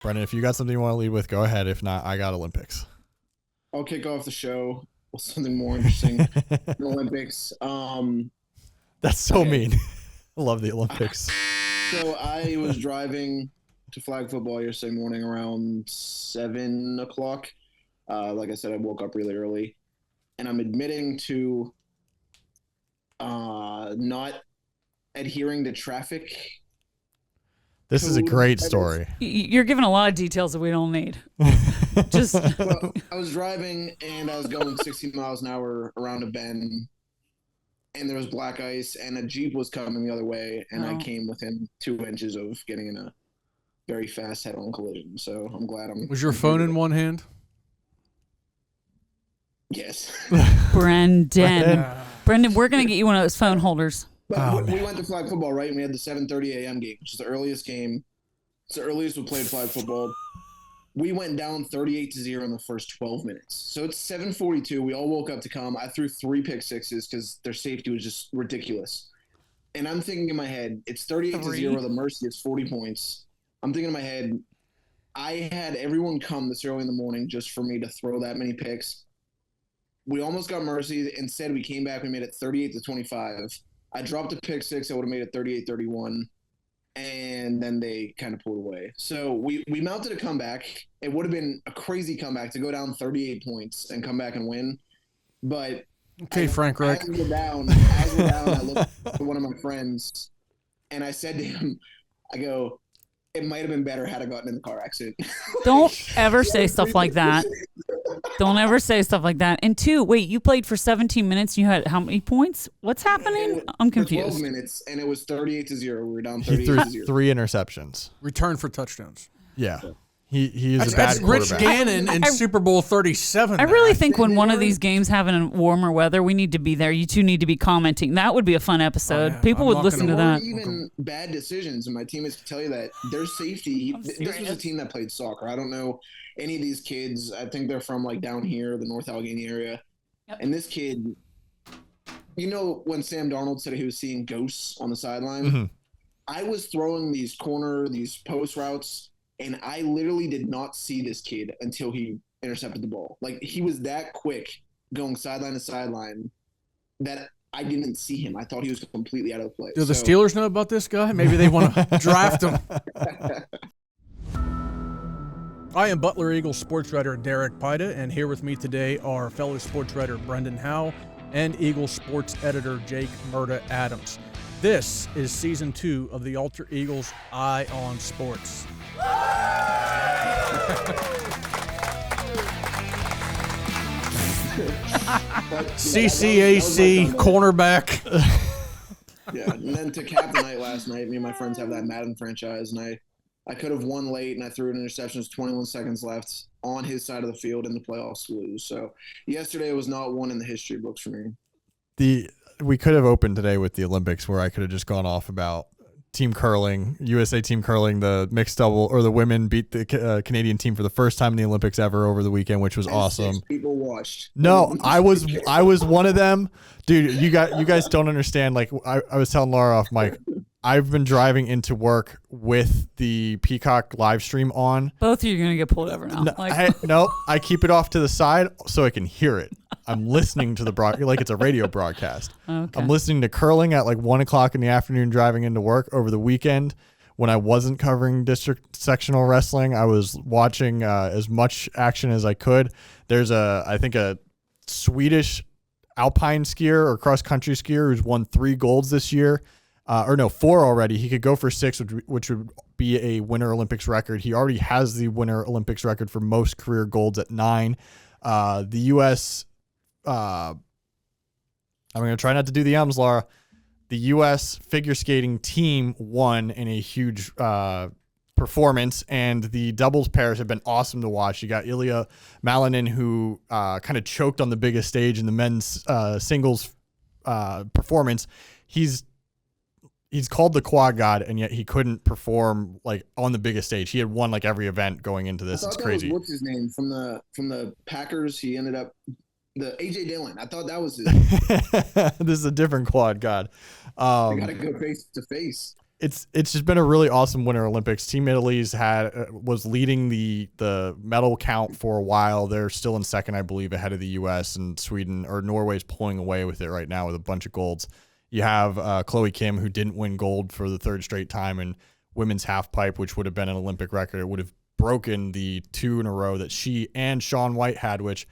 Brendan, if you got something you want to lead with, go ahead. If not, I got Olympics. I'll kick off the show with something more interesting than Olympics. That's so mean. I love the Olympics. So I was driving to flag football yesterday morning around 7 o'clock. Like I said, I woke up really early, and I'm admitting to not adhering to traffic. This is a great story. You're giving a lot of details that we don't need. Well, I was driving and I was going 60 miles an hour around a bend, and there was black ice, and a Jeep was coming the other way, and I came within 2 inches of getting in a very fast head-on collision. So I'm glad I'm. Was your phone in one hand? Yes. Brendan, we're gonna get you one of those phone holders. But we went to flag football, right? And we had the 7:30 a.m. game, which is the earliest game. It's the earliest we played flag football. We went down 38-0 in the first 12 minutes. So it's 7:42. We all woke up to come. I threw 3 pick sixes because their safety was just ridiculous. And I'm thinking in my head, it's 38-0. The mercy is 40 points. I'm thinking in my head, I had everyone come this early in the morning just for me to throw that many picks. We almost got mercy. Instead, we came back. We made it 38-25. I dropped a pick six. I would have made it 38-31. And then they kind of pulled away. So we mounted a comeback. It would have been a crazy comeback to go down 38 points and come back and win. But Frank Reich. As we're down, I looked at one of my friends, and I said to him, I go, it might have been better had I gotten in the car accident. Don't ever say stuff like that. Don't ever say stuff like that. And 2, wait, you played for 17 minutes. You had how many points? What's happening? I'm confused. 12 minutes, and it was 38-0. We were down 38-0. He threw 3 interceptions. Return for touchdowns. Yeah. He is a bad That's quarterback. Rich Gannon in Super Bowl 37. I really think when one of these games having warmer weather, we need to be there. You two need to be commenting. That would be a fun episode. People would listen to that. Even bad decisions, and my teammates can tell you that their safety. This was a team that played soccer. I don't know any of these kids. I think they're from like down here, the North Allegheny area. Yep. And this kid, you know, when Sam Darnold said he was seeing ghosts on the sideline, I was throwing these post routes. And I literally did not see this kid until he intercepted the ball. Like, he was that quick going sideline to sideline that I didn't see him. I thought he was completely out of the play. Do the Steelers know about this guy? Maybe they want to draft him. I am Butler Eagles sports writer Derek Pida, and here with me today are fellow sports writer Brendan Howe and Eagles sports editor Jake Murda Adams. This is Season 2 of the Alter Eagles Eye on Sports. CCAC cornerback. Yeah, and then to cap the night last night, me and my friends have that Madden franchise, and I could have won late, and I threw an interception with 21 seconds left on his side of the field in the playoffs to lose. So yesterday was not one in the history books for me. We could have opened today with the Olympics, where I could have just gone off about team curling, USA team curling, the mixed double, or the women beat the Canadian team for the first time in the Olympics ever over the weekend, which was awesome. 6 people watched. No, I was one of them, dude. You guys don't understand. Like I was telling Laura off mic, I've been driving into work with the Peacock live stream on. Both of you are gonna get pulled over now. I keep it off to the side so I can hear it. I'm listening to the like it's a radio broadcast. Okay. I'm listening to curling at like 1 o'clock in the afternoon driving into work. Over the weekend when I wasn't covering district sectional wrestling, I was watching as much action as I could. There's I think a Swedish alpine skier or cross country skier who's won 3 golds this year. 4 already. He could go for 6, which would be a Winter Olympics record. He already has the Winter Olympics record for most career golds at 9. The U.S. I'm going to try not to do the ums, Laura. The U.S. figure skating team won in a huge performance, and the doubles pairs have been awesome to watch. You got Ilya Malinin, who kind of choked on the biggest stage in the men's singles performance. He's called the quad god, and yet he couldn't perform like on the biggest stage. He had won like every event going into this. It's crazy. What's his name from the Packers? He ended up the AJ Dillon. I thought that was his. This is a different quad god. They got to go face to face. it's just been a really awesome Winter Olympics. Team Italy's was leading the medal count for a while. They're still in second, I believe, ahead of the U.S. and Sweden, or Norway's pulling away with it right now with a bunch of golds. You have Chloe Kim, who didn't win gold for the third straight time in women's half pipe, which would have been an Olympic record. It would have broken the 2 in a row that she and Shaun White had, which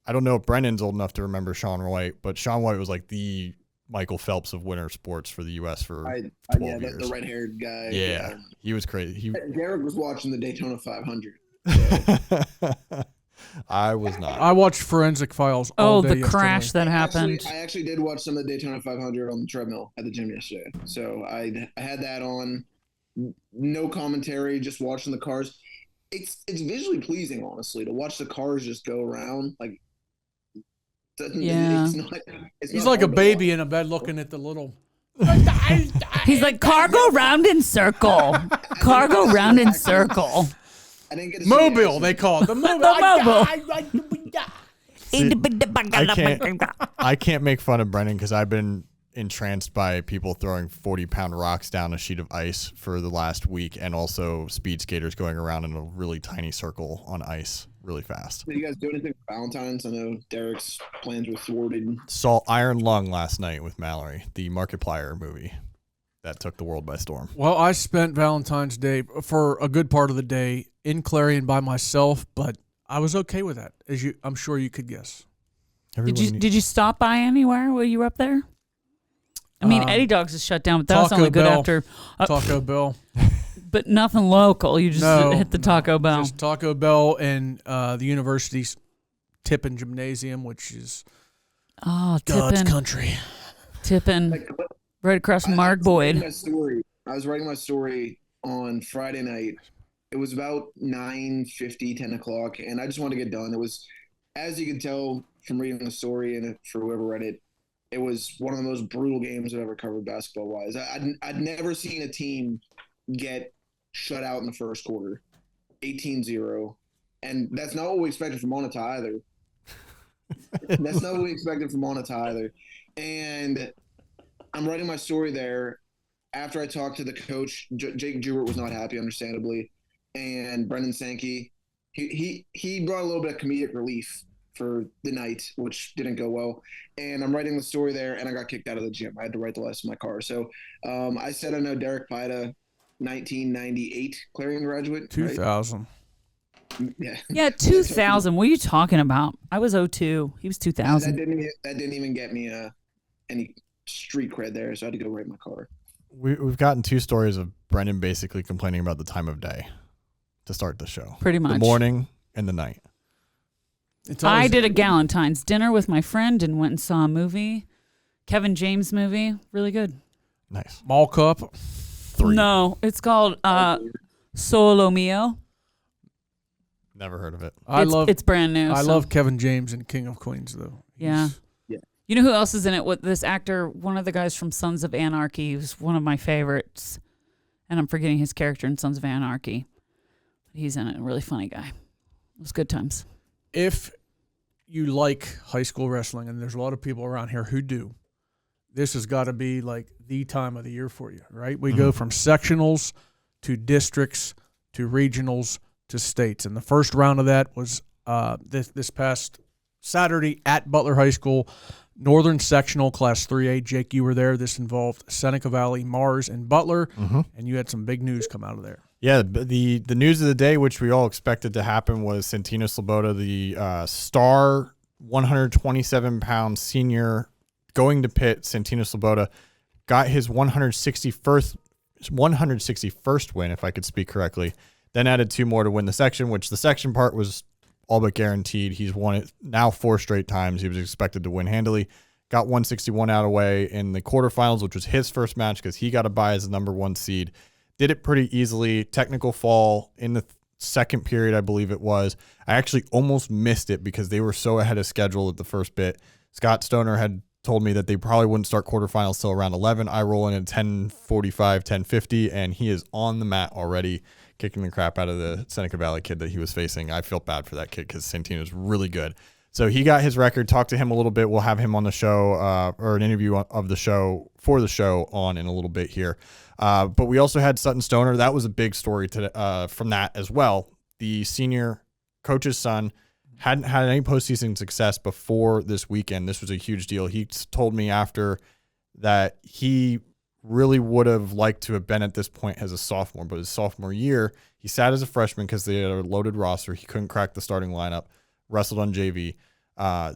I don't know if Brendan's old enough to remember Shaun White, but Shaun White was like the Michael Phelps of winter sports for the U.S. for 12 years. The red-haired guy. Yeah, he was crazy. Derek was watching the Daytona 500. So. I was not. I watched Forensic Files all day the crash that happened. I actually did watch some of the Daytona 500 on the treadmill at the gym yesterday. So I had that on. No commentary, just watching the cars. It's visually pleasing, honestly, to watch the cars just go around. Like, yeah. He's like a baby in a bed looking at the little. He's like, car go round in circle. Car go round in circle. I didn't get to Mobile, they call it. The mobile. I can't make fun of Brendan because I've been entranced by people throwing 40-pound rocks down a sheet of ice for the last week, and also speed skaters going around in a really tiny circle on ice really fast. Did you guys do anything for Valentine's? I know Derek's plans were thwarted. Saw Iron Lung last night with Mallory, the Markiplier movie that took the world by storm. Well, I spent Valentine's Day for a good part of the day in Clarion by myself, but I was okay with that, as I'm sure you could guess. Did you stop by anywhere while you were up there? I mean, Eddie Dogs is shut down, but that was only good after Taco Bell. But nothing local. You just hit the Taco Bell. Just Taco Bell and the university's Tippin Gymnasium, which is God's country. Tippin, right across from Mark Boyd. I was writing my story on Friday night. It was about 9:50, 10 o'clock, and I just wanted to get done. It was, as you can tell from reading the story, and for whoever read it, it was one of the most brutal games I've ever covered basketball-wise. I'd never seen a team get shut out in the first quarter, 18-0. And that's not what we expected from Moneta either. And I'm writing my story there after I talked to the coach. Jake Jewett was not happy, understandably. And Brendan Sankey, he brought a little bit of comedic relief for the night, which didn't go well. And I'm writing the story there, and I got kicked out of the gym. I had to write the rest of my car. So I said I know Derek Pida, 1998 Clarion graduate. 2000. Right? Yeah, 2000. What are you talking about? I was 02. He was 2000. That didn't even get me any street cred there, so I had to go write my car. We've gotten 2 stories of Brendan basically complaining about the time of day to start the show. Pretty much. The morning and the night. I did a Galentine's dinner with my friend and went and saw a movie. Kevin James movie. Really good. Nice. Mall Cup. 3. No, it's called Solo Mio. Never heard of it. It's brand new. I love Kevin James and King of Queens, though. Yeah. You know who else is in it? With this actor, one of the guys from Sons of Anarchy, who's one of my favorites. And I'm forgetting his character in Sons of Anarchy. He's in it. A really funny guy. It was good times. If you like high school wrestling, and there's a lot of people around here who do, this has got to be like the time of the year for you, right? We go from sectionals to districts to regionals to states. And the first round of that was this past Saturday at Butler High School. Northern Sectional, Class 3A. Jake, you were there. This involved Seneca Valley, Mars, and Butler, and you had some big news come out of there. Yeah, the news of the day, which we all expected to happen, was Santino Sloboda, the star 127-pound senior going to Pitt. Santino Sloboda got his 161st win, if I could speak correctly, then added 2 more to win the section, which the section part was all but guaranteed. He's won it now 4 straight times. He was expected to win handily. Got 161 out of the way in the quarterfinals, which was his first match because he got a bye as the number 1 seed. Did it pretty easily. Technical fall in the second period, I believe it was. I actually almost missed it because they were so ahead of schedule at the first bit. Scott Stoner had told me that they probably wouldn't start quarterfinals till around 11. I roll in at 10:45, 10:50, and he is on the mat already, kicking the crap out of the Seneca Valley kid that he was facing. I felt bad for that kid because Santino's really good. So he got his record. Talked to him a little bit. We'll have him on the show or an interview of the show for the show on in a little bit here. But we also had Sutton Stoner. That was a big story from that as well. The senior coach's son hadn't had any postseason success before this weekend. This was a huge deal. He told me after that he really would have liked to have been at this point as a sophomore, but his sophomore year, he sat as a freshman because they had a loaded roster. He couldn't crack the starting lineup, wrestled on JV.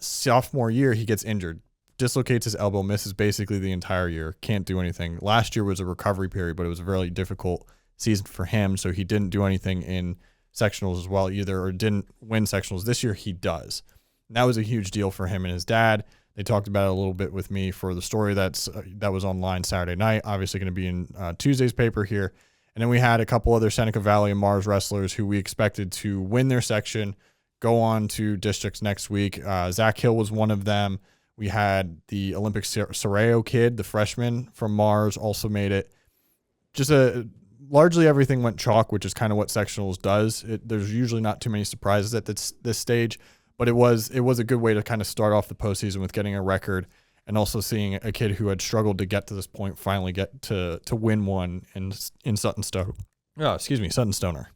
Sophomore year, he gets injured, dislocates his elbow, misses basically the entire year, can't do anything. Last year was a recovery period, but it was a very difficult season for him, so he didn't do anything in sectionals as well either, or didn't win sectionals. This year he does. And that was a huge deal for him and his dad. They talked about it a little bit with me for the story that was online Saturday night, obviously going to be in Tuesday's paper here. And then we had a couple other Seneca Valley and Mars wrestlers who we expected to win their section, go on to districts next week. Zach Hill was one of them. We had the Olympic Sorreo kid, the freshman from Mars, also made it. Largely everything went chalk, which is kind of what sectionals does. There's usually not too many surprises at this stage. But it was a good way to kind of start off the postseason with getting a record, and also seeing a kid who had struggled to get to this point finally get to win one in Sutton Stoner. Oh, excuse me, Sutton Stoner.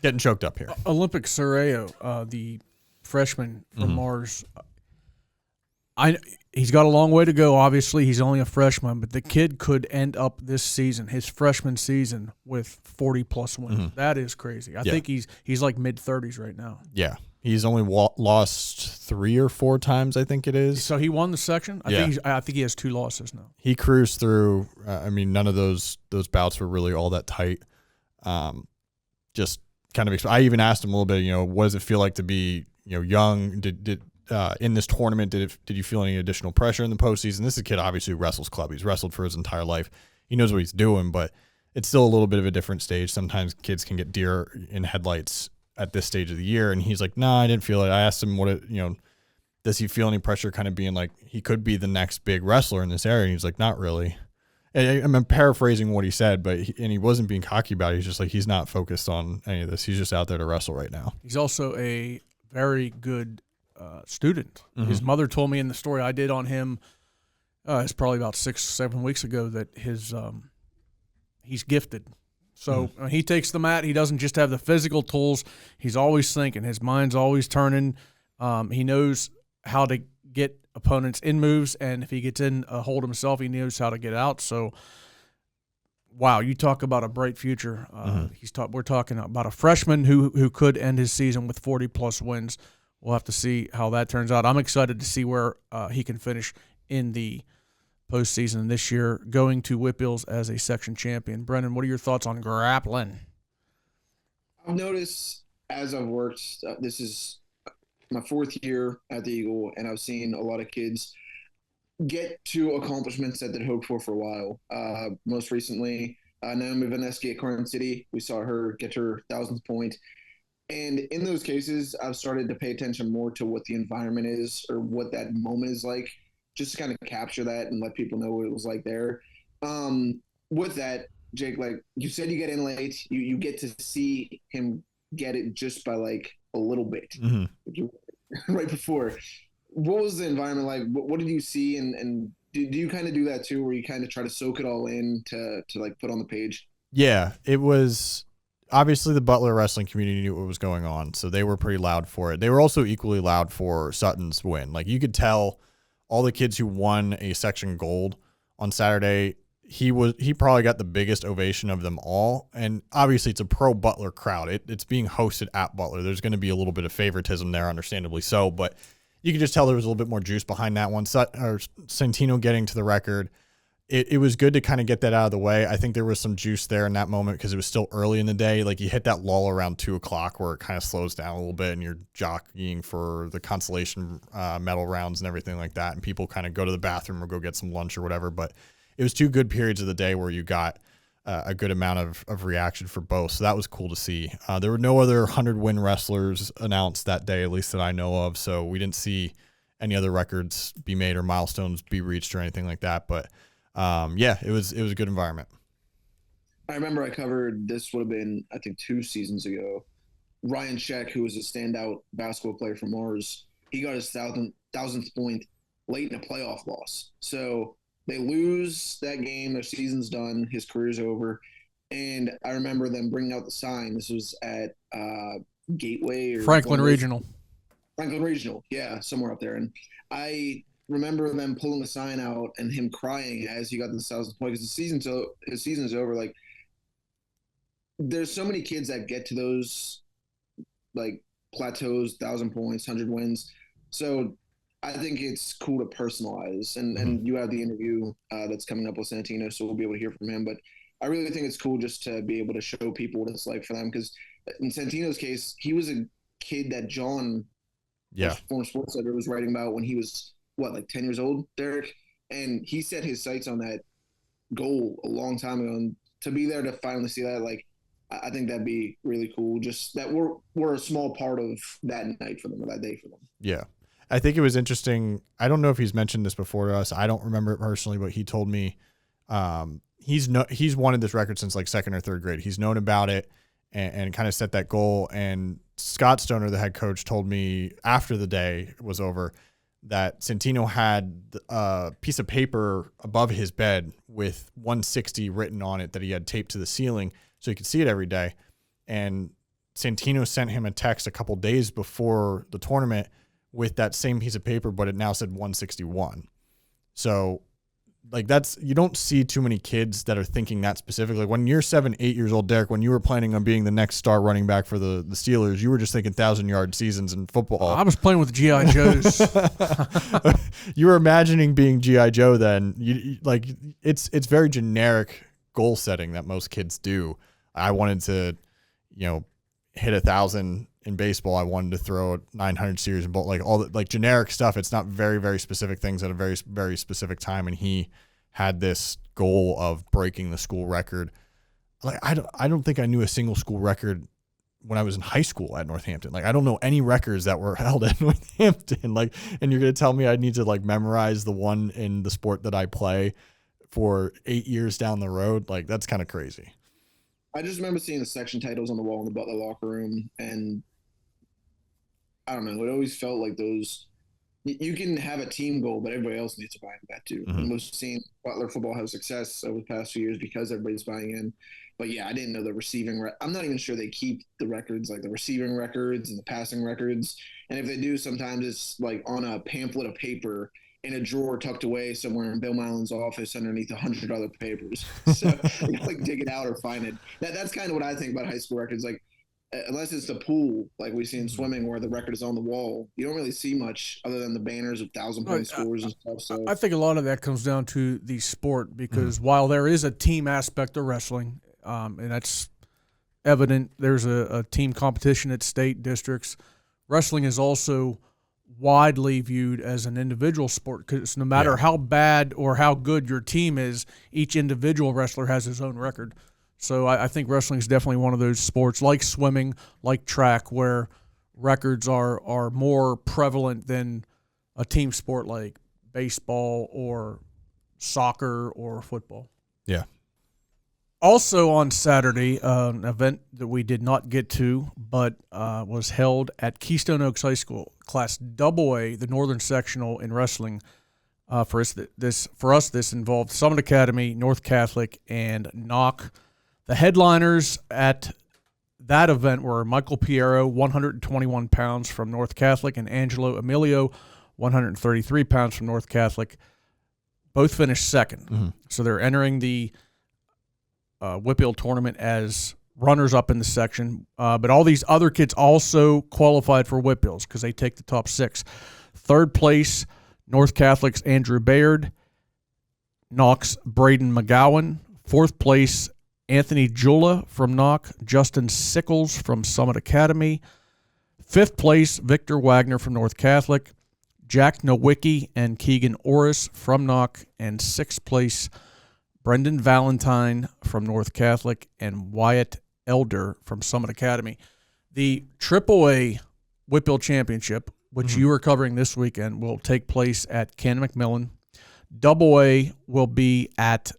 Getting choked up here. Olympic Sorreo, the freshman from Mars. He's got a long way to go. Obviously, he's only a freshman, but the kid could end up this season, his freshman season, with 40+ wins. That is crazy. I think he's like mid-30s right now. Yeah. He's only lost 3 or 4 times, I think it is. So he won the section? I think he has 2 losses now. He cruised through. None of those bouts were really all that tight. Just kind of. I even asked him a little bit. What does it feel like to be young? Did in this tournament, did you feel any additional pressure in the postseason? This is a kid obviously who wrestles club. He's wrestled for his entire life. He knows what he's doing, but it's still a little bit of a different stage. Sometimes kids can get deer in headlights at this stage of the year. And he's like, no, I didn't feel it. I asked him does he feel any pressure kind of being like he could be the next big wrestler in this area? And he's like, not really. And I'm paraphrasing what he said, but he wasn't being cocky about it. He's just like, he's not focused on any of this. He's just out there to wrestle right now. He's also a very good student. His mother told me in the story I did on him, it's probably about 6-7 weeks ago, that he's gifted. So he takes the mat. He doesn't just have the physical tools. He's always thinking. His mind's always turning. He knows how to get opponents in moves, and if he gets in a hold himself, he knows how to get out. So, wow, you talk about a bright future. We're talking about a freshman who could end his season with 40+ wins. We'll have to see how that turns out. I'm excited to see where he can finish in the postseason this year, going to WPIALs as a section champion. Brendan, what are your thoughts on grappling? I've noticed as I've worked, this is my 4th year at the Eagle, and I've seen a lot of kids get to accomplishments that they'd hoped for a while. Most recently, Naomi Venesky at Karns City, we saw her get her 1,000th point. And in those cases, I've started to pay attention more to what the environment is, or what that moment is like, just to kind of capture that and let people know what it was like there. With that, Jake, like you said, you get in late, you get to see him get it just by like a little bit right before. What was the environment like? What did you see? And do you kind of do that too, where you kind of try to soak it all in to like put on the page? Yeah, it was obviously the Butler wrestling community knew what was going on, so they were pretty loud for it. They were also equally loud for Sutton's win. Like you could tell all the kids who won a section gold on Saturday, he probably got the biggest ovation of them all. And obviously it's a pro Butler crowd. It's being hosted at Butler. There's going to be a little bit of favoritism there, understandably so, but you could just tell there was a little bit more juice behind that one. Santino getting to the record. It was good to kind of get that out of the way. I think there was some juice there in that moment because it was still early in the day. Like you hit that lull around 2:00 where it kind of slows down a little bit and you're jockeying for the consolation medal rounds and everything like that. And people kind of go to the bathroom or go get some lunch or whatever. But it was 2 good periods of the day where you got a good amount of reaction for both. So that was cool to see. There were no other 100-win wrestlers announced that day, at least that I know of. So we didn't see any other records be made or milestones be reached or anything like that. But it was a good environment. I remember I covered, this would have been, I think 2 seasons ago, Ryan Sheck, who was a standout basketball player from Mars. He got his 1,000th point late in a playoff loss. So They lose that game. Their season's done. His career's over. And I remember them bringing out the sign. This was at Gateway or Franklin Regional. Franklin Regional, yeah, somewhere up there. And I remember them pulling the sign out and him crying as he got the 1,000th point because his season is over. Like, there's so many kids that get to those like plateaus, 1,000 points, 100 wins. So I think it's cool to personalize. And you have the interview that's coming up with Santino, so we'll be able to hear from him. But I really think it's cool just to be able to show people what it's like for them. Because in Santino's case, he was a kid that John, former sports editor, was writing about when he was, 10 years old, Derek? And he set his sights on that goal a long time ago. And to be there to finally see that, like, I think that'd be really cool. Just that we're a small part of that night for them, or that day for them. Yeah. I think it was interesting. I don't know if he's mentioned this before to us. I don't remember it personally, but he told me he's wanted this record since like second or third grade. He's known about it and kind of set that goal. And Scott Stoner, the head coach, told me after the day was over that Santino had a piece of paper above his bed with 160 written on it that he had taped to the ceiling so he could see it every day. And Santino sent him a text a couple days before the tournament with that same piece of paper, but it now said 161. So like you don't see too many kids that are thinking that specifically. Like when you're 7, 8 years old, Derek, when you were planning on being the next star running back for the Steelers, you were just thinking 1,000-yard seasons in football. I was playing with G.I. Joes. You were imagining being G.I. Joe then. It's very generic goal setting that most kids do. I wanted to, hit 1,000 in baseball. I wanted to throw 900 series in both, like all the like generic stuff. It's not very, very specific things at a very, very specific time. And he had this goal of breaking the school record. Like I don't think I knew a single school record when I was in high school at Northampton. Like I don't know any records that were held at Northampton. Like, and you're gonna tell me I need to like memorize the one in the sport that I play for 8 years down the road? Like that's kind of crazy. I just remember seeing the section titles on the wall in the Butler locker room, and I don't know, it always felt like those – you can have a team goal, but everybody else needs to buy into that too. And we've seen Butler football have success over the past few years because everybody's buying in. But, yeah, I didn't know the receiving – I'm not even sure they keep the records, like the receiving records and the passing records. And if they do, sometimes it's like on a pamphlet of paper – in a drawer tucked away somewhere in Bill Mylan's office underneath 100 other papers. So you gotta like dig it out or find it. That's kind of what I think about high school records. Like unless it's the pool, like we see in swimming where the record is on the wall, you don't really see much other than the banners of 1,000-point scores and stuff. So I think a lot of that comes down to the sport because while there is a team aspect of wrestling, and that's evident, there's a team competition at state districts. Wrestling is also widely viewed as an individual sport because no matter how bad or how good your team is, each individual wrestler has his own record. So I think wrestling is definitely one of those sports like swimming, like track, where records are more prevalent than a team sport like baseball or soccer or football. Yeah. Also on Saturday, an event that we did not get to, but was held at Keystone Oaks High School, Class AA, the Northern Sectional in wrestling. For us, this involved Summit Academy, North Catholic, and Knock. The headliners at that event were Michael Piero, 121 pounds from North Catholic, and Angelo Emilio, 133 pounds from North Catholic. Both finished second. So they're entering the WPIAL tournament as runners-up in the section. But all these other kids also qualified for WPIALs because they take the top 6. Third place, North Catholic's Andrew Baird. Knox, Braden McGowan. Fourth place, Anthony Jula from Knock. Justin Sickles from Summit Academy. Fifth place, Victor Wagner from North Catholic. Jack Nowicki and Keegan Orris from Knock. And sixth place, Brendan Valentine from North Catholic, and Wyatt Elder from Summit Academy. The AAA WPIAL Championship, which you are covering this weekend, will take place at Ken McMillan. AA will be at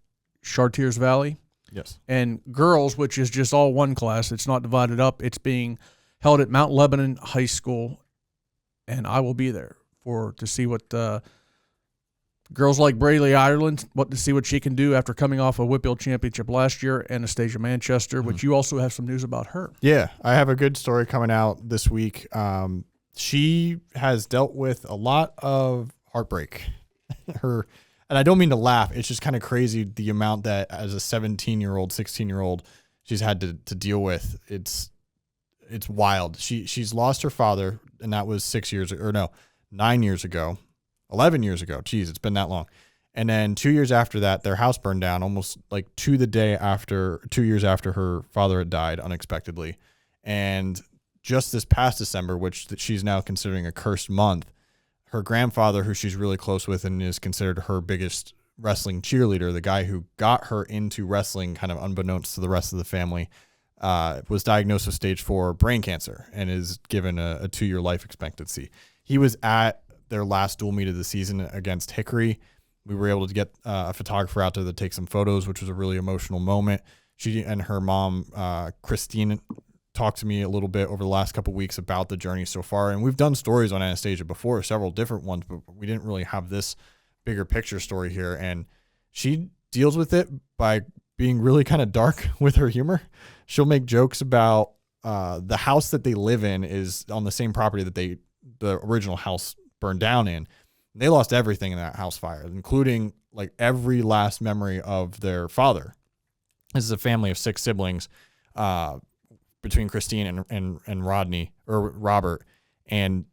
Chartiers Valley. Yes. And girls, which is just all one class, it's not divided up, it's being held at Mount Lebanon High School, and I will be there to see what Girls like Braley Ireland, to see what she can do after coming off a WPIAL championship last year, Anastasia Manchester, which you also have some news about her. Yeah, I have a good story coming out this week. She has dealt with a lot of heartbreak. And I don't mean to laugh. It's just kind of crazy the amount that as a 17-year-old, 16-year-old, she's had to deal with. It's wild. She's lost her father, and that was 9 years ago. 11 years ago. Geez, it's been that long. And then 2 years after that, their house burned down almost like 2 years after her father had died unexpectedly. And just this past December, which she's now considering a cursed month, her grandfather, who she's really close with and is considered her biggest wrestling cheerleader, the guy who got her into wrestling kind of unbeknownst to the rest of the family, was diagnosed with stage 4 brain cancer and is given a 2-year life expectancy. He was at their last dual meet of the season against Hickory. We were able to get a photographer out there to take some photos, which was a really emotional moment. She and her mom, Christine, talked to me a little bit over the last couple of weeks about the journey so far. And we've done stories on Anastasia before, several different ones, but we didn't really have this bigger picture story here. And she deals with it by being really kind of dark with her humor. She'll make jokes about the house that they live in is on the same property that the original house burned down in. They lost everything in that house fire, including like every last memory of their father. This is a family of 6 siblings, between Christine and Rodney or Robert, and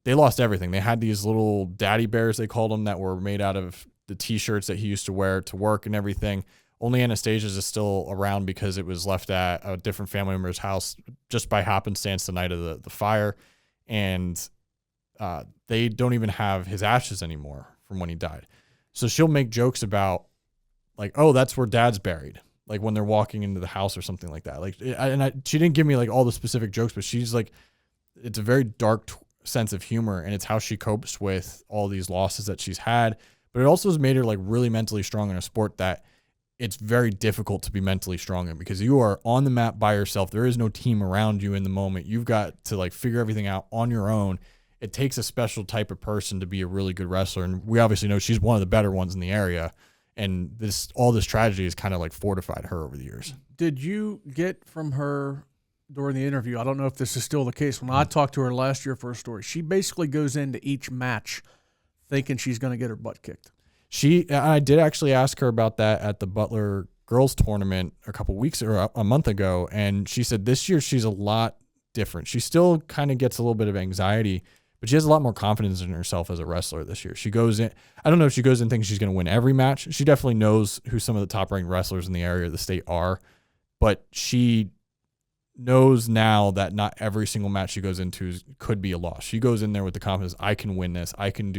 they lost everything. They had these little daddy bears, they called them, that were made out of the t-shirts that he used to wear to work and everything. Only Anastasia's is still around because it was left at a different family member's house just by happenstance the night of the fire. And they don't even have his ashes anymore from when he died. So she'll make jokes about like, oh, that's where dad's buried. Like when they're walking into the house or something like that. Like, she didn't give me like all the specific jokes, but she's like, it's a very dark sense of humor, and it's how she copes with all these losses that she's had. But it also has made her like really mentally strong in a sport that it's very difficult to be mentally strong in, because you are on the mat by yourself. There is no team around you in the moment. You've got to like figure everything out on your own. It takes a special type of person to be a really good wrestler. And we obviously know she's one of the better ones in the area. And all this tragedy has kind of like fortified her over the years. Did you get from her during the interview, I don't know if this is still the case, when I talked to her last year for a story, she basically goes into each match thinking she's going to get her butt kicked. I did actually ask her about that at the Butler girls tournament a couple weeks or a month ago. And she said this year she's a lot different. She still kind of gets a little bit of anxiety, but she has a lot more confidence in herself as a wrestler this year. She goes in, I don't know if she goes in thinking she's going to win every match. She definitely knows who some of the top ranked wrestlers in the area of the state are, but she knows now that not every single match she goes into could be a loss. She goes in there with the confidence, I can win this. I can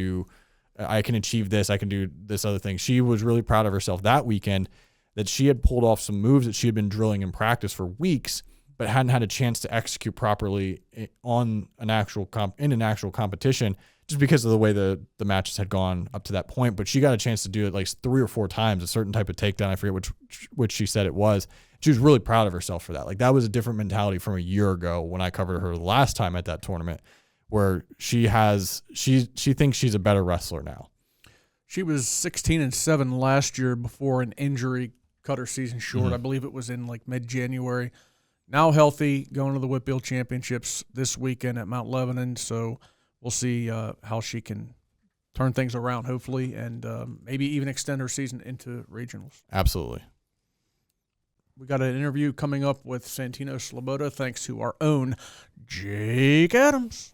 achieve this. I can do this other thing. She was really proud of herself that weekend that she had pulled off some moves that she had been drilling in practice for weeks, but hadn't had a chance to execute properly on an actual competition, just because of the way the matches had gone up to that point. But she got a chance to do it like 3 or 4 times, a certain type of takedown. I forget which she said it was. She was really proud of herself for that. Like that was a different mentality from a year ago when I covered her the last time at that tournament, where she thinks she's a better wrestler now. She was 16-7 last year before an injury cut her season short. Mm-hmm. I believe it was in like mid-January. Now healthy, going to the WPIAL Championships this weekend at Mount Lebanon. So we'll see how she can turn things around, hopefully, and maybe even extend her season into regionals. Absolutely. We got an interview coming up with Santino Sloboda, thanks to our own Jake Adams.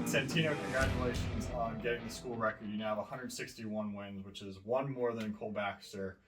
Santino, congratulations on getting the school record. You now have 161 wins, which is one more than Cole Baxter.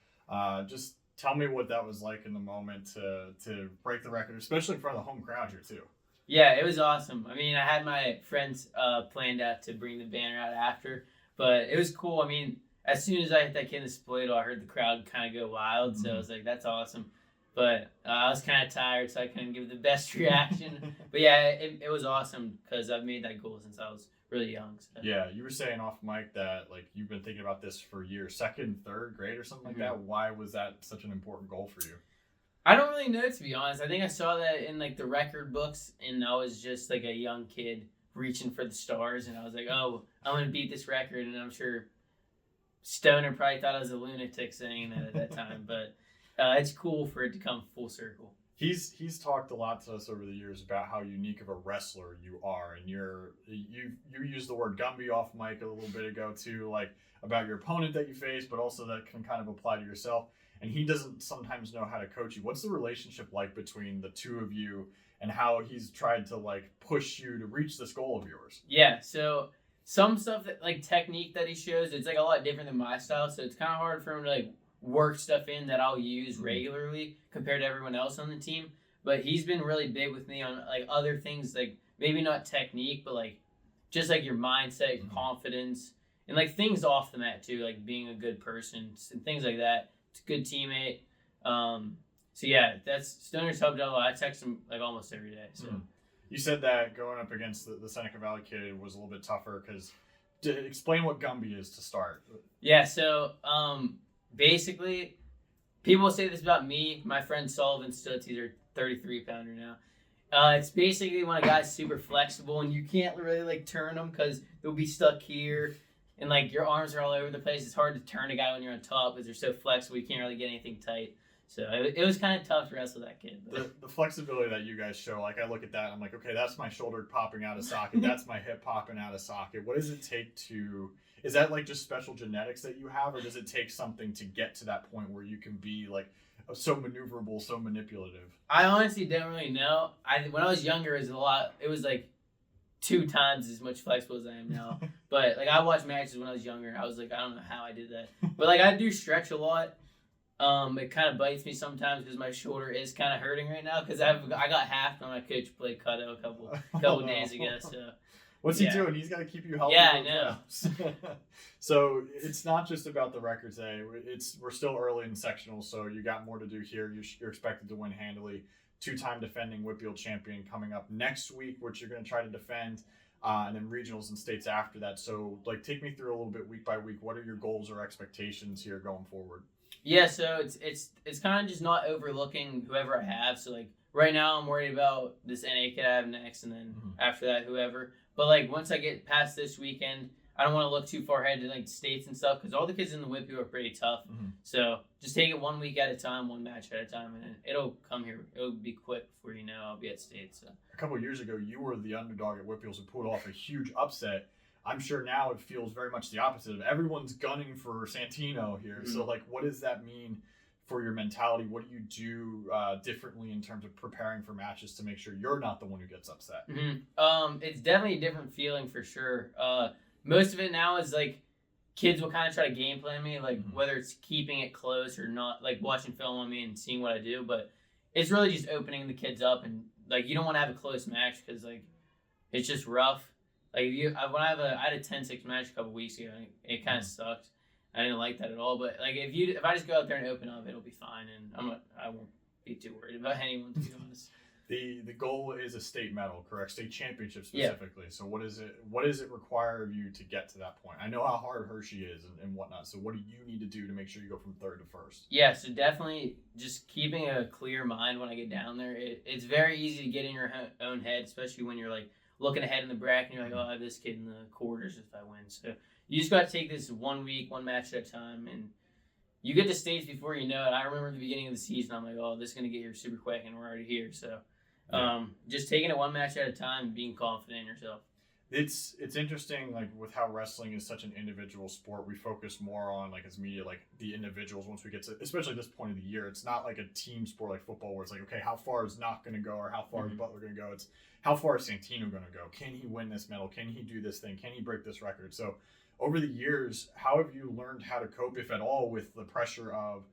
Just tell me what that was like in the moment to break the record, especially in front of the home crowd here too. Yeah, it was awesome. I mean, I had my friends planned out to bring the banner out after, but it was cool. I mean, as soon as I hit that kid in the split, I heard the crowd kind of go wild, so I was like, that's awesome. But I was kind of tired, so I couldn't give the best reaction. But yeah, it was awesome because I've made that goal since I was really young. So. Yeah, you were saying off mic that like you've been thinking about this for years, 2nd, 3rd grade or something like that. Why was that such an important goal for you? I don't really know, to be honest. I think I saw that in like the record books, and I was just like a young kid reaching for the stars, and I was like, oh, I'm going to beat this record, and I'm sure Stoner probably thought I was a lunatic saying that at that time, but it's cool for it to come full circle. He's talked a lot to us over the years about how unique of a wrestler you are, and you used the word Gumby off mic a little bit ago too, like about your opponent that you face, but also that can kind of apply to yourself. And he doesn't sometimes know how to coach you. What's the relationship like between the two of you, and how he's tried to like push you to reach this goal of yours? Yeah, so some stuff that like technique that he shows, it's like a lot different than my style, so it's kind of hard for him to like work stuff in that I'll use regularly compared to everyone else on the team. But he's been really big with me on like other things, like maybe not technique, but like just like your mindset, your confidence, and like things off the mat too, like being a good person and things like that. It's a good teammate. So yeah, that's Stoner's helped out a lot. I text him like almost every day. So you said that going up against the Seneca Valley kid was a little bit tougher because explain what Gumby is to start. Yeah, so basically, people say this about me. My friend Sullivan Stutz, he's a 33-pounder now. It's basically when a guy's super flexible and you can't really like turn them because they'll be stuck here and like your arms are all over the place. It's hard to turn a guy when you're on top because they're so flexible. You can't really get anything tight. So it was kind of tough to wrestle that kid. The flexibility that you guys show, like I look at that, I'm like, okay, that's my shoulder popping out of socket. That's my hip popping out of socket. What does it take to? Is that like just special genetics that you have, or does it take something to get to that point where you can be like so maneuverable, so manipulative? I honestly don't really know. When I was younger, it was like 2 times as much flexible as I am now. But like I watched matches when I was younger. I was like, I don't know how I did that. But like I do stretch a lot. It kind of bites me sometimes because my shoulder is kind of hurting right now because I got half when my coach played Cutto a couple days ago. So. What's he doing? He's got to keep you healthy. Yeah, I know. So it's not just about the record today. We're still early in sectionals, so you got more to do here. You're expected to win handily. 2-time defending WPIAL champion coming up next week, which you're going to try to defend, and then regionals and states after that. So, like, take me through a little bit week by week. What are your goals or expectations here going forward? Yeah, so it's kind of just not overlooking whoever I have. So like right now I'm worried about this NA kid I have next, and then after that whoever. But like once I get past this weekend, I don't want to look too far ahead to like states and stuff because all the kids in the WPIAL are pretty tough. So just take it 1 week at a time, one match at a time, and it'll come here. It'll be quick before you know I'll be at states. So. A couple of years ago, you were the underdog at WPIALs who pulled off a huge upset. I'm sure now it feels very much the opposite of everyone's gunning for Santino here. So, like, what does that mean for your mentality? What do you do differently in terms of preparing for matches to make sure you're not the one who gets upset? It's definitely a different feeling for sure. Most of it now is, like, kids will kind of try to game plan me, like, whether it's keeping it close or not, like, watching film on me and seeing what I do. But it's really just opening the kids up. And, like, you don't want to have a close match because, like, it's just rough. Like I had a 10-6 match a couple weeks ago. It kind of sucked. I didn't like that at all. But like if I just go out there and open up, it'll be fine, and I won't be too worried about anyone, to be honest. The goal is a state medal, correct? State championship specifically. Yeah. So what does it require of you to get to that point? I know how hard Hershey is and whatnot. So what do you need to do to make sure you go from third to first? Yeah, so definitely just keeping a clear mind when I get down there. It's very easy to get in your own head, especially when you're like looking ahead in the bracket, and you're like, oh, I have this kid in the quarters if I win. So you just got to take this 1 week, one match at a time, and you get to states before you know it. I remember at the beginning of the season, I'm like, oh, this is going to get here super quick, and we're already here. So just taking it one match at a time and being confident in yourself. It's interesting, like, with how wrestling is such an individual sport. We focus more on, like, as media, like, the individuals once we get to, especially this point of the year. It's not like a team sport like football where it's like, okay, how far is Knock going to go or how far is Butler going to go? It's how far is Santino going to go? Can he win this medal? Can he do this thing? Can he break this record? So over the years, how have you learned how to cope, if at all, with the pressure of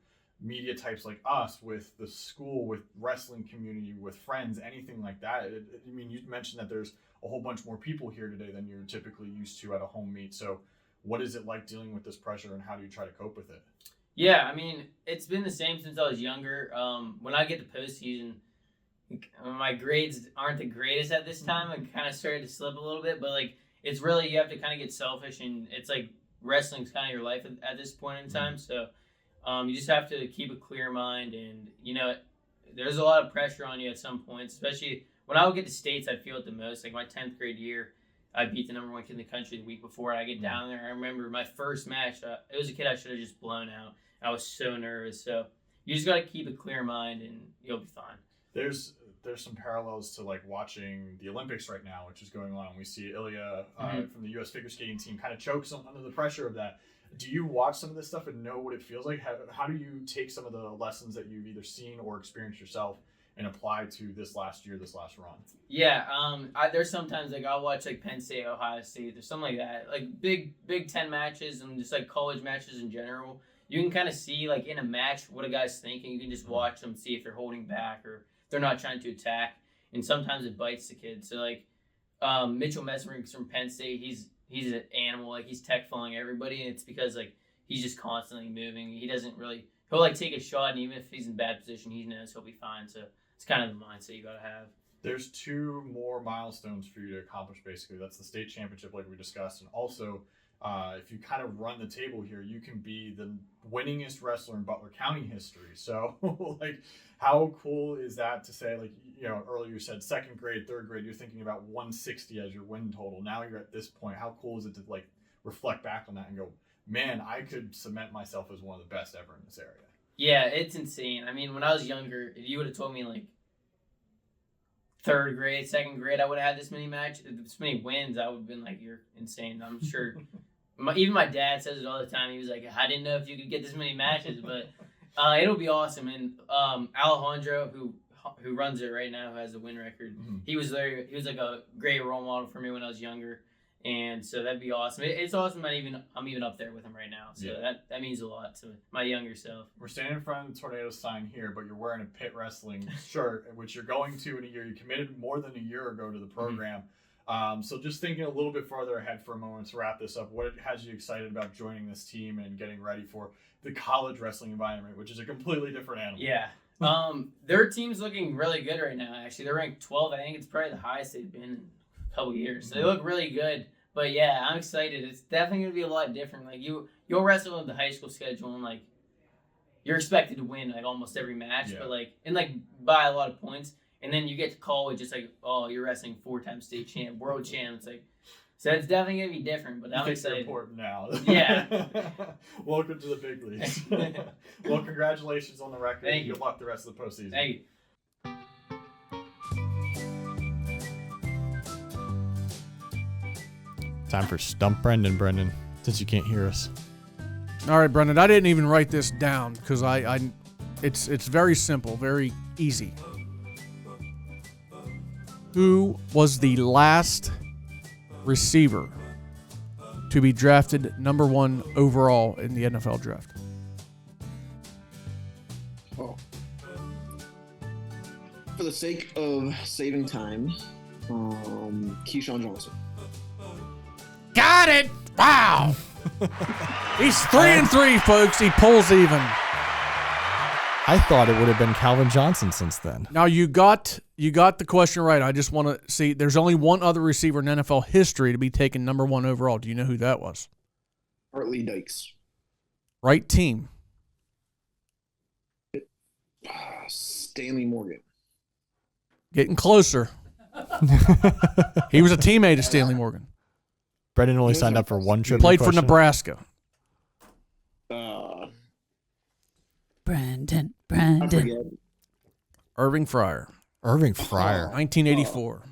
media types like us, with the school, with wrestling community, with friends, anything like that? I mean, you mentioned that there's a whole bunch more people here today than you're typically used to at a home meet. So what is it like dealing with this pressure, and how do you try to cope with it? Yeah, I mean, it's been the same since I was younger. When I get to postseason, my grades aren't the greatest at this time. I kind of started to slip a little bit, but like it's really, you have to kind of get selfish, and it's like wrestling's kind of your life at this point in time. So you just have to keep a clear mind, and you know, there's a lot of pressure on you at some points, especially when I would get to states. I feel it the most. Like my 10th grade year, I beat the number 1 kid in the country the week before, and I get down there. I remember my first match. It was a kid I should have just blown out. I was so nervous. So you just got to keep a clear mind, and you'll be fine. There's some parallels to like watching the Olympics right now, which is going on. We see Ilya from the U.S. figure skating team kind of chokes under the pressure of that. Do you watch some of this stuff and know what it feels like? How do you take some of the lessons that you've either seen or experienced yourself and apply to this last run? Yeah, there's sometimes like I'll watch like Penn State, Ohio State, there's something like that, like Big Ten matches and just like college matches in general. You can kind of see like in a match what a guy's thinking. You can just watch them, see if they're holding back or they're not trying to attack, and sometimes it bites the kid. So like Mitchell Mesmerink's from Penn State, he's an animal, like he's tech falling everybody, and it's because like he's just constantly moving. He'll like take a shot, and even if he's in bad position, he knows he'll be fine. So it's kind of the mindset you gotta have. There's 2 more milestones for you to accomplish, basically. That's the state championship, like we discussed, and also if you kind of run the table here, you can be the winningest wrestler in Butler County history. So, like, how cool is that to say, like, you know, earlier you said 2nd grade, 3rd grade, you're thinking about 160 as your win total. Now you're at this point. How cool is it to, like, reflect back on that and go, man, I could cement myself as one of the best ever in this area? Yeah, it's insane. I mean, when I was younger, if you would have told me, like, 3rd grade, 2nd grade, I would have had this many wins, I would have been like, you're insane. I'm sure. Even my dad says it all the time. He was like, I didn't know if you could get this many matches, but it'll be awesome. And Alejandro, who runs it right now, who has the win record, he was there. He was like a great role model for me when I was younger. And so that'd be awesome. It's awesome that I'm even up there with him right now. So that means a lot to my younger self. We're standing in front of the Tornado sign here, but you're wearing a Pit Wrestling shirt, which you're going to in a year. You committed more than a year ago to the program. So just thinking a little bit farther ahead for a moment to wrap this up, what has you excited about joining this team and getting ready for the college wrestling environment, which is a completely different animal? Yeah. Their team's looking really good right now, actually. They're ranked 12th. I think it's probably the highest they've been in a couple years. So they look really good. But yeah, I'm excited. It's definitely going to be a lot different. Like you'll wrestle in the high school schedule and like you're expected to win like almost every match, but like by a lot of points. And then you get to college, it's like, oh, you're wrestling 4-time state champ, world champ. It's like, so it's definitely going to be different, but I'm excited. Important now. Yeah. Welcome to the big leagues. Well, congratulations on the record. Thank you. Good luck the rest of the postseason. Thank you. Time for Stump Brendan, since you can't hear us. All right, Brendan, I didn't even write this down because it's very simple, very easy. Who was the last receiver to be drafted number 1 overall in the NFL draft? Oh. For the sake of saving time, Keyshawn Johnson. Got it! Wow! He's 3-3, folks. He pulls even. I thought it would have been Calvin Johnson since then. Now you got the question right. I just want to see. There's only one other receiver in NFL history to be taken number 1 overall. Do you know who that was? Hartley Dykes. Right team. Stanley Morgan. Getting closer. He was a teammate of Stanley Morgan. Brendan only signed up for one trip. Played for Nebraska. Brandon. Irving Fryer. 1984.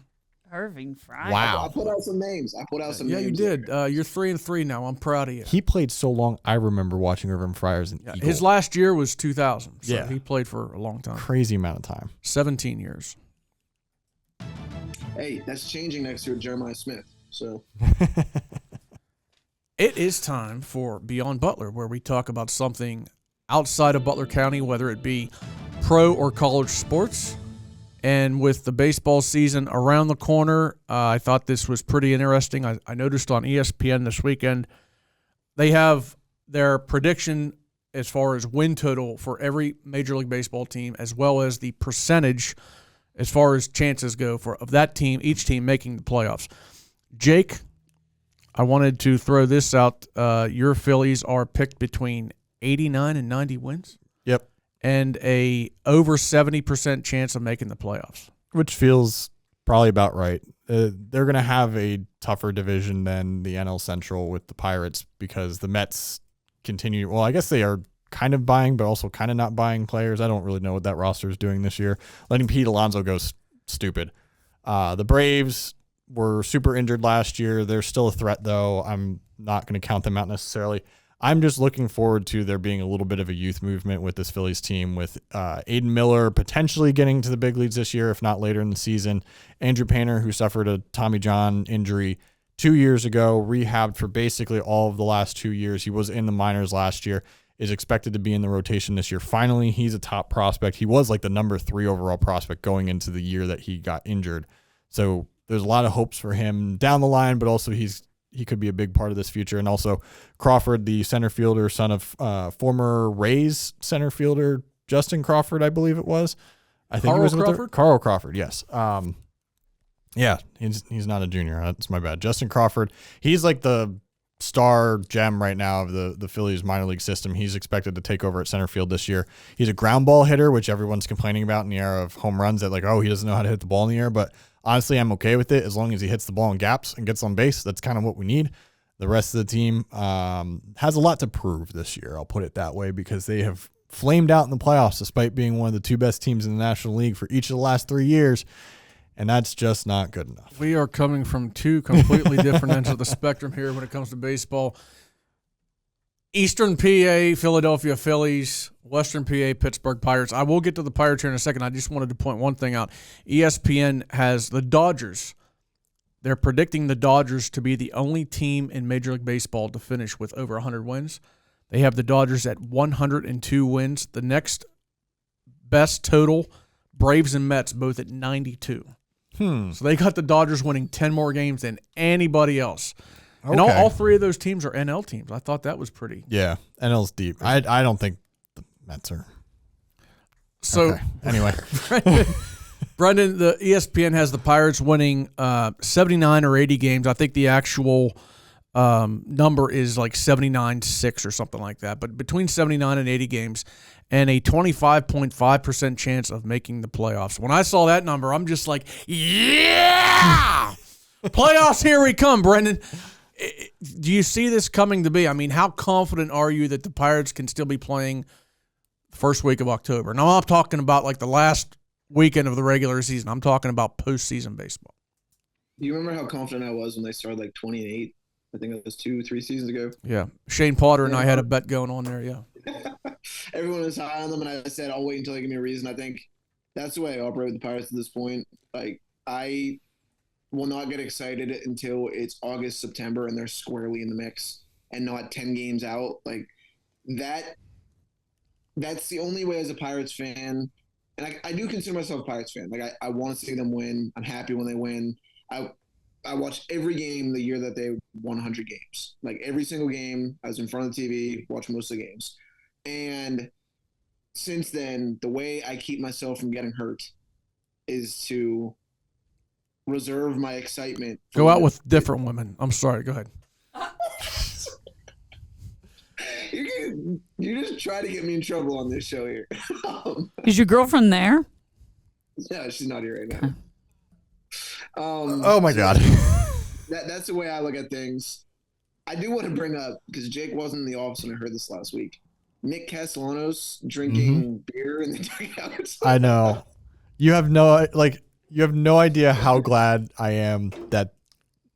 Irving Fryer. Wow. I put out some names. Yeah, you did. You're 3-3 now. I'm proud of you. He played so long. I remember watching Irving Fryer as an Eagle. His last year was 2000. So yeah. He played for a long time. Crazy amount of time. 17 years. Hey, that's changing next year with Jeremiah Smith. So it is time for Beyond Butler, where we talk about something outside of Butler County, whether it be pro or college sports. And with the baseball season around the corner, I thought this was pretty interesting. I noticed on ESPN this weekend, they have their prediction as far as win total for every Major League Baseball team, as well as the percentage as far as chances go of that team, each team making the playoffs. Jake, I wanted to throw this out. Your Phillies are picked between 89 and 90 wins. Yep. And a over 70% chance of making the playoffs. Which feels Probably about right. They're going to have a tougher division than the NL Central with the Pirates because the Mets continue. Well, I guess they are kind of buying, but also kind of not buying players. I don't really know what that roster is doing this year. Letting Pete Alonso go stupid. The Braves were super injured last year. They're still a threat, though. I'm not going to count them out necessarily. I'm just looking forward to there being a little bit of a youth movement with this Phillies team, with Aiden Miller potentially getting to the big leagues this year, if not later in the season. Andrew Painter, who suffered a Tommy John injury 2 years ago, rehabbed for basically all of the last 2 years. He was in the minors last year, is expected to be in the rotation this year. Finally, he's a top prospect. He was like the number 3 overall prospect going into the year that he got injured. So there's a lot of hopes for him down the line, but also he could be a big part of this future. And also Crawford, the center fielder, son of former Rays center fielder Justin Crawford, I believe it was. I think Carl it was Crawford? Carl Crawford, yes. Yeah, he's not a junior. That's my bad. Justin Crawford, he's like the star gem right now of the Phillies minor league system. He's expected to take over at center field this year. He's a ground ball hitter, which everyone's complaining about in the era of home runs, that like, oh, he doesn't know how to hit the ball in the air. But honestly, I'm okay with it as long as he hits the ball in gaps and gets on base. That's kind of what we need. The rest of the team has a lot to prove this year. I'll put it that way, because they have flamed out in the playoffs despite being one of the 2 best teams in the National League for each of the last 3 years. And that's just not good enough. We are coming from 2 completely different ends of the spectrum here when it comes to baseball. Eastern PA, Philadelphia Phillies, Western PA, Pittsburgh Pirates. I will get to the Pirates here in a second. I just wanted to point one thing out. ESPN has the Dodgers. They're predicting the Dodgers to be the only team in Major League Baseball to finish with over 100 wins. They have the Dodgers at 102 wins. The next best total, Braves and Mets, both at 92. So they got the Dodgers winning 10 more games than anybody else. Okay. And all 3 of those teams are NL teams. I thought that was pretty. Yeah, NL's deep. I don't think the Mets are. So okay. Anyway. Brendan, the ESPN has the Pirates winning 79 or 80 games. I think the actual number is like 79-6 or something like that. But between 79 and 80 games, and a 25.5% chance of making the playoffs. When I saw that number, I'm just like, yeah! Playoffs, here we come, Brendan. Do you see this coming to be? I mean, how confident are you that the Pirates can still be playing the first week of October? Now, I'm talking about like the last weekend of the regular season. I'm talking about postseason baseball. Do you remember how confident I was when they started like 20-8? I think it was 2-3 seasons ago. Yeah. Shane Potter and I had a bet going on there, yeah. Everyone was high on them, and I said, I'll wait until they give me a reason. I think that's the way I operate with the Pirates at this point. Like, I will not get excited until it's August, September, and they're squarely in the mix and not 10 games out. Like, that's the only way as a Pirates fan. And I do consider myself a Pirates fan. Like, I want to see them win. I'm happy when they win. I watched every game the year that they won 100 games. Like, every single game, I was in front of the TV, watched most of the games. And since then, the way I keep myself from getting hurt is to reserve my excitement. Go out with different women. I'm sorry. Go ahead. You just try to get me in trouble on this show here. Is your girlfriend there? Yeah, she's not here right now. Oh my God. That's the way I look at things. I do want to bring up, because Jake wasn't in the office when I heard this last week, Nick Castellanos drinking beer in the dugout. I know. You have no idea how glad I am that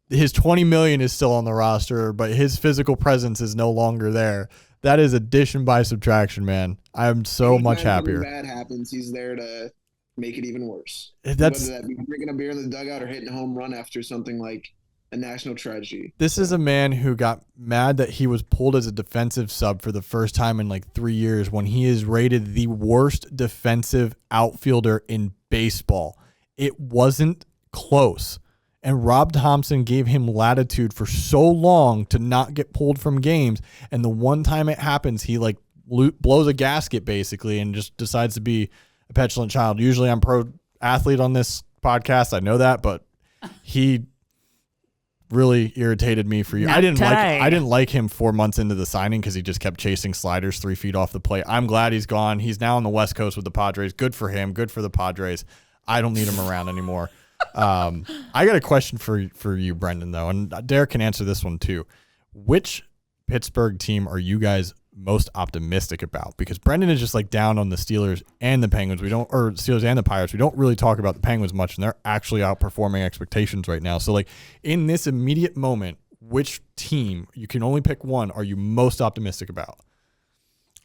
his $20 million is still on the roster, but his physical presence is no longer there. That is addition by subtraction, man. I'm so much happier. When bad happens, he's there to make it even worse. Whether that be drinking a beer in the dugout or hitting a home run after something like a national tragedy. This is a man who got mad that he was pulled as a defensive sub for the first time in like 3 years when he is rated the worst defensive outfielder in baseball. It wasn't close. And Rob Thompson gave him latitude for so long to not get pulled from games. And the one time it happens, he like blows a gasket basically and just decides to be a petulant child. Usually I'm pro athlete on this podcast. I know that, but he really irritated me for you. I didn't like him 4 months into the signing because he just kept chasing sliders 3 feet off the plate. I'm glad he's gone. He's now on the West Coast with the Padres. Good for him. Good for the Padres. I don't need him around anymore. I got a question for you, Brendan, though, and Derek can answer this one too. Which Pittsburgh team are you guys most optimistic about? Because Brendan is just like down on the Steelers and the Penguins. Or Steelers and the Pirates. We don't really talk about the Penguins much, and they're actually outperforming expectations right now. So, like, in this immediate moment, which team, you can only pick one, are you most optimistic about?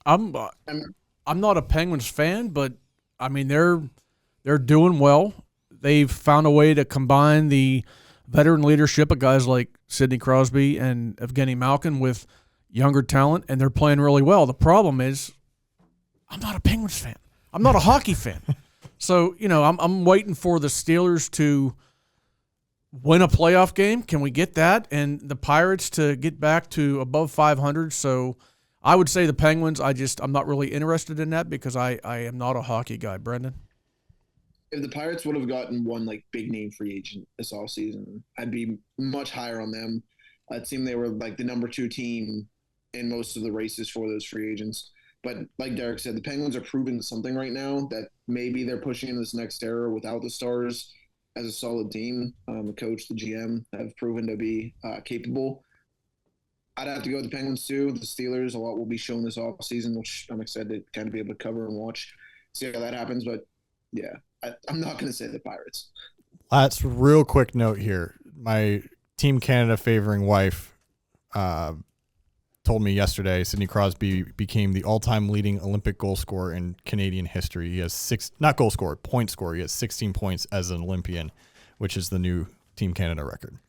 I'm not a Penguins fan, but I mean they're doing well. They've found a way to combine the veteran leadership of guys like Sidney Crosby and Evgeny Malkin with younger talent, and they're playing really well. The problem is I'm not a Penguins fan. I'm not a hockey fan. So, I'm waiting for the Steelers to win a playoff game. Can we get that? And the Pirates to get back to above 500. So I would say the Penguins. I'm not really interested in that because I am not a hockey guy. Brendan? If the Pirates would have gotten one like big name free agent this offseason, I'd be much higher on them. It seemed they were like the number 2 team in most of the races for those free agents. But like Derek said, the Penguins are proving something right now that maybe they're pushing in this next era without the Stars as a solid team. The coach, the GM have proven to be capable. I'd have to go with the Penguins too. The Steelers, a lot will be shown this offseason, which I'm excited to kind of be able to cover and watch, see how that happens. But yeah, I'm not going to say the Pirates. Last real quick note here. My Team Canada favoring wife told me yesterday Sidney Crosby became the all-time leading Olympic goal scorer in Canadian history. He has point scorer. He has 16 points as an Olympian, which is the new Team Canada record.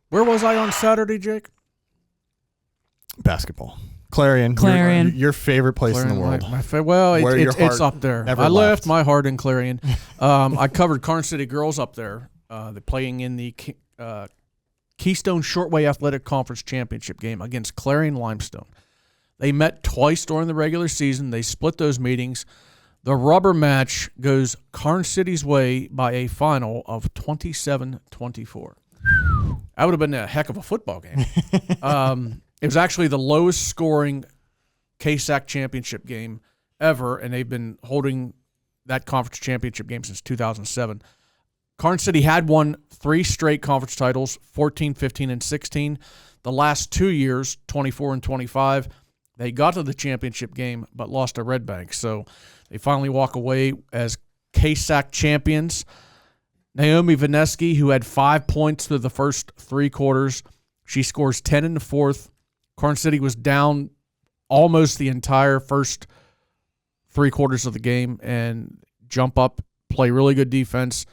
Where was I on Saturday, Jake? Basketball. Clarion. Your favorite place in the world. It's up there. I left my heart in Clarion. I covered Karns City girls up there. They're playing in the Keystone Shortway Athletic Conference Championship game against Clarion Limestone. They met twice during the regular season. They split those meetings. The rubber match goes Karns City's way by a final of 27-24. That would have been a heck of a football game. It was actually the lowest scoring KSAC championship game ever, and they've been holding that conference championship game since 2007. Karns City had won 3 straight conference titles, 14, 15, and 16. The last 2 years, 24 and 25, they got to the championship game but lost to Red Bank. So they finally walk away as KSAC champions. Naomi Venesky, who had 5 points through the first 3 quarters, she scores 10 in the fourth. Karns City was down almost the entire first 3 quarters of the game and jump up, play really good defense.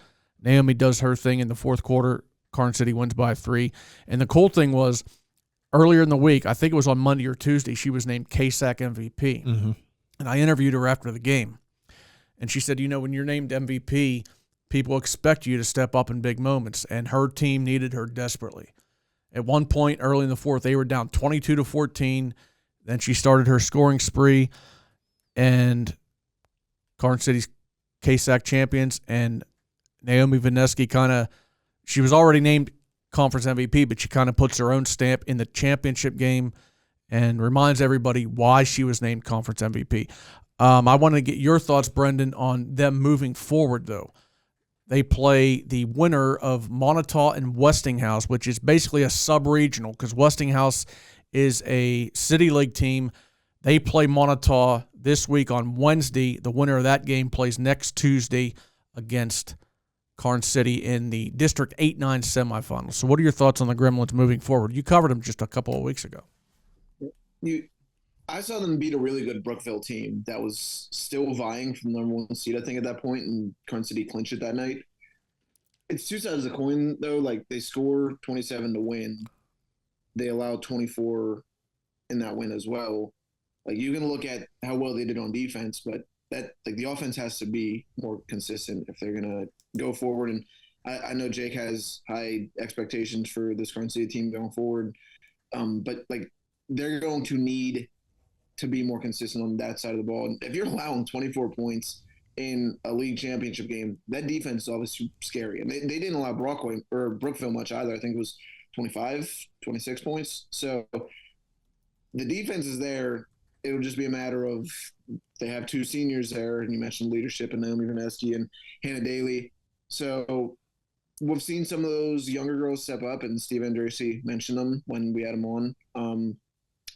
Naomi does her thing in the fourth quarter. Karns City wins by 3. And the cool thing was, earlier in the week, I think it was on Monday or Tuesday, she was named KSAC MVP. Mm-hmm. And I interviewed her after the game. And she said, when you're named MVP, people expect you to step up in big moments. And her team needed her desperately. At one point early in the fourth, they were down 22-14. Then she started her scoring spree. And Karns City's KSAC champions, and Naomi Venesky she was already named conference MVP, but she kind of puts her own stamp in the championship game and reminds everybody why she was named conference MVP. I want to get your thoughts, Brendan, on them moving forward, though. They play the winner of Montauk and Westinghouse, which is basically a sub-regional because Westinghouse is a City League team. They play Montauk this week on Wednesday. The winner of that game plays next Tuesday against Karns City in the District 8-9 semifinals. So what are your thoughts on the Gremlins moving forward? You covered them just a couple of weeks ago. I saw them beat a really good Brookville team that was still vying for the number 1 seed, I think, at that point, and Karns City clinched it that night. It's 2 sides of the coin, though. Like, they score 27 to win. They allow 24 in that win as well. Like, you can look at how well they did on defense, but the offense has to be more consistent if they're going to go forward. And I know Jake has high expectations for this Karns City team going forward. But they're going to need to be more consistent on that side of the ball. And if you're allowing 24 points in a league championship game, that defense is obviously scary. And they didn't allow Brookville much either. I think it was 25, 26 points. So the defense is there. It would just be a matter of they have 2 seniors there, and you mentioned leadership and Naomi Venesky and Hannah Daly. So we've seen some of those younger girls step up, and Steve Andresi mentioned them when we had him on.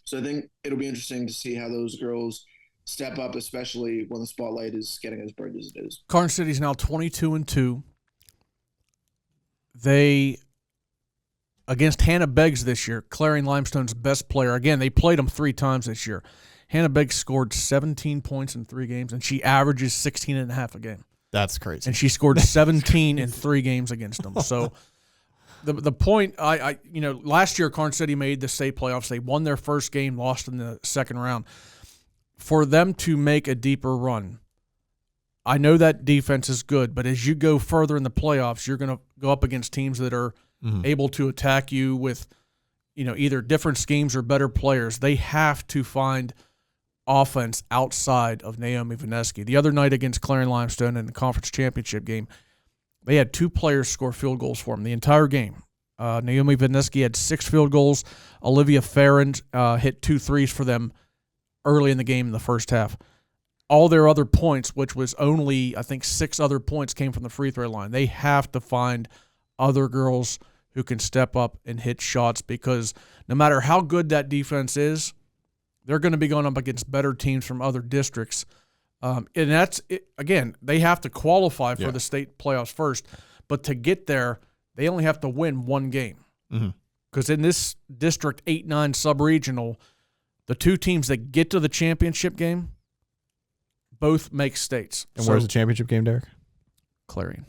So I think it'll be interesting to see how those girls step up, especially when the spotlight is getting as bright as it is. Karns City's now 22-2. They, against Hannah Beggs this year, Clarion Limestone's best player. Again, they played them 3 times this year. Hannah Beggs scored 17 points in 3 games, and she averages 16.5 a game. That's crazy. And she scored 17 in 3 games against them. So the point, last year Karns City made the state playoffs. They won their first game, lost in the second round. For them to make a deeper run, I know that defense is good, but as you go further in the playoffs, you're going to go up against teams that are able to attack you with, either different schemes or better players. They have to find offense outside of Naomi Venesky. The other night against Clarion Limestone in the conference championship game, they had 2 players score field goals for them the entire game. Naomi Venesky had 6 field goals. Olivia Farron hit 2 threes for them early in the game in the first half. All their other points, which was only, I think, 6 other points, came from the free throw line. They have to find other girls who can step up and hit shots, because no matter how good that defense is, they're going to be going up against better teams from other districts. And that's, again, they have to qualify for the state playoffs first. But to get there, they only have to win 1 game. Because in this District 8-9 sub-regional, the 2 teams that get to the championship game both make states. And where's the championship game, Derek? Clarion.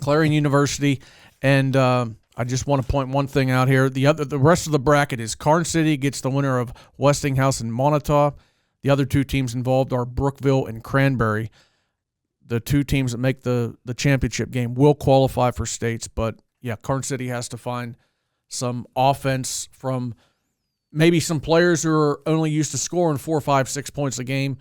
Clarion University. And I just want to point one thing out here. The rest of the bracket is Karns City gets the winner of Westinghouse and Montauk. The other 2 teams involved are Brookville and Cranberry. The 2 teams that make the championship game will qualify for states. But, yeah, Karns City has to find some offense from maybe some players who are only used to scoring 4, 5, 6 points a game.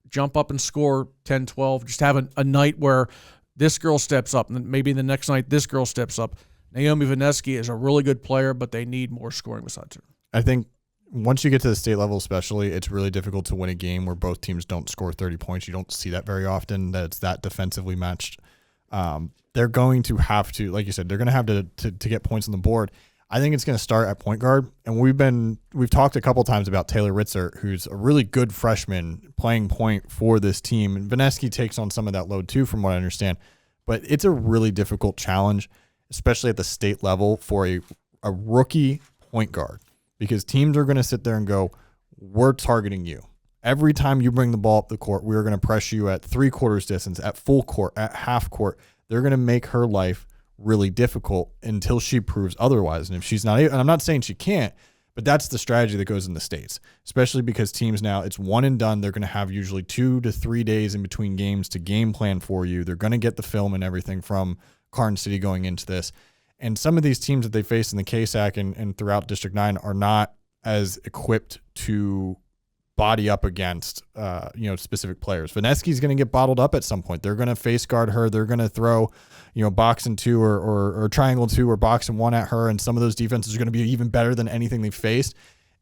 Jump up and score 10, 12. Just have a night where this girl steps up, and then maybe the next night this girl steps up. Naomi Venesky is a really good player, but they need more scoring besides her. I think once you get to the state level especially, it's really difficult to win a game where both teams don't score 30 points. You don't see that very often, that it's that defensively matched. They're going to have to, like you said, they're going to have to get points on the board. I think it's going to start at point guard, and we've talked a couple times about Taylor Ritzer, who's a really good freshman playing point for this team, and Venesky takes on some of that load too, from what I understand. But it's a really difficult challenge, especially at the state level, for a rookie point guard, because teams are going to sit there and go, "We're targeting you. Every time you bring the ball up the court, we're going to press you at 3/4 distance, at full court, at half court." They're going to make her life really difficult until she proves otherwise. And if she's not able, and I'm not saying she can't, but that's the strategy that goes in the states, especially because teams now, it's one and done. They're going to have usually 2 to 3 days in between games to game plan for you. They're going to get the film and everything from Karns City going into this. And some of these teams that they face in the KSAC and throughout District 9 are not as equipped to body up against specific players. Venesky's going to get bottled up at some point. They're going to face guard her. They're going to throw box and 2 or triangle 2 or box and 1 at her, and some of those defenses are going to be even better than anything they've faced.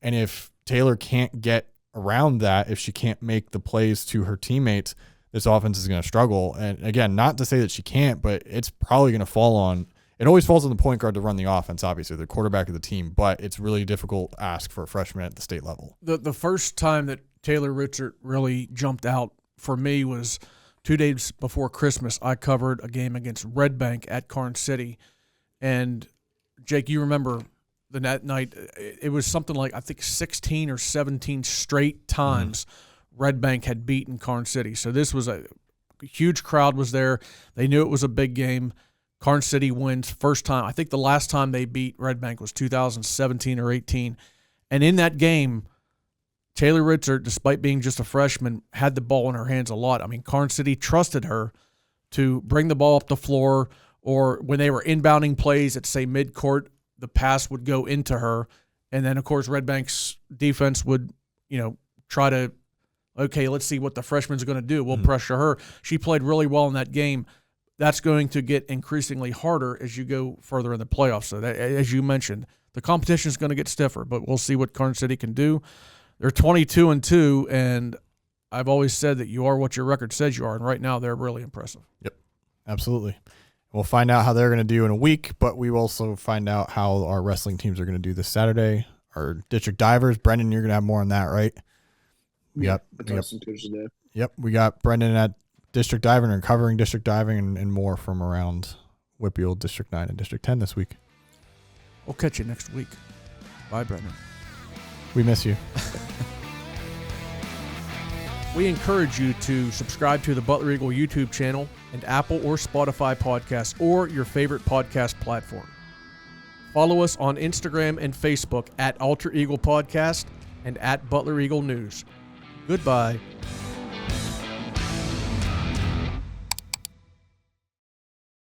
And if Taylor can't get around that, if she can't make the plays to her teammates, this offense is going to struggle. And again, not to say that she can't, but it's probably going to fall on – it always falls on the point guard to run the offense, obviously, the quarterback of the team, but it's really difficult to ask for a freshman at the state level. The first time that Taylor Ritzer really jumped out for me was 2 days before Christmas. I covered a game against Red Bank at Karns City. And, Jake, you remember that night, it was something like, I think, 16 or 17 straight times Red Bank had beaten Karns City. So this was a huge crowd was there. They knew it was a big game. Karns City wins first time. I think the last time they beat Red Bank was 2017 or 18. And in that game, Taylor Ritzer, despite being just a freshman, had the ball in her hands a lot. I mean, Karns City trusted her to bring the ball up the floor, or when they were inbounding plays at, say, midcourt, the pass would go into her. And then, of course, Red Bank's defense would, try to, okay, let's see what the freshman's going to do. We'll pressure her. She played really well in that game. That's going to get increasingly harder as you go further in the playoffs. So, that, as you mentioned, the competition is going to get stiffer, but we'll see what Karns City can do. They're 22-2, and I've always said that you are what your record says you are, and right now they're really impressive. Yep, Absolutely. We'll find out how they're going to do in a week, but we will also find out how our wrestling teams are going to do this Saturday. Our district divers, Brendan, you're going to have more on that, right? Yep. Yep. We got Brendan at district diving and covering district diving and more from around WPIAL District 9 and District 10 this week. We'll catch you next week. Bye, Brendan. We miss you. We encourage you to subscribe to the Butler Eagle YouTube channel and Apple or Spotify podcasts or your favorite podcast platform. Follow us on Instagram and Facebook at Alter Eagle Podcast and at Butler Eagle News. Goodbye.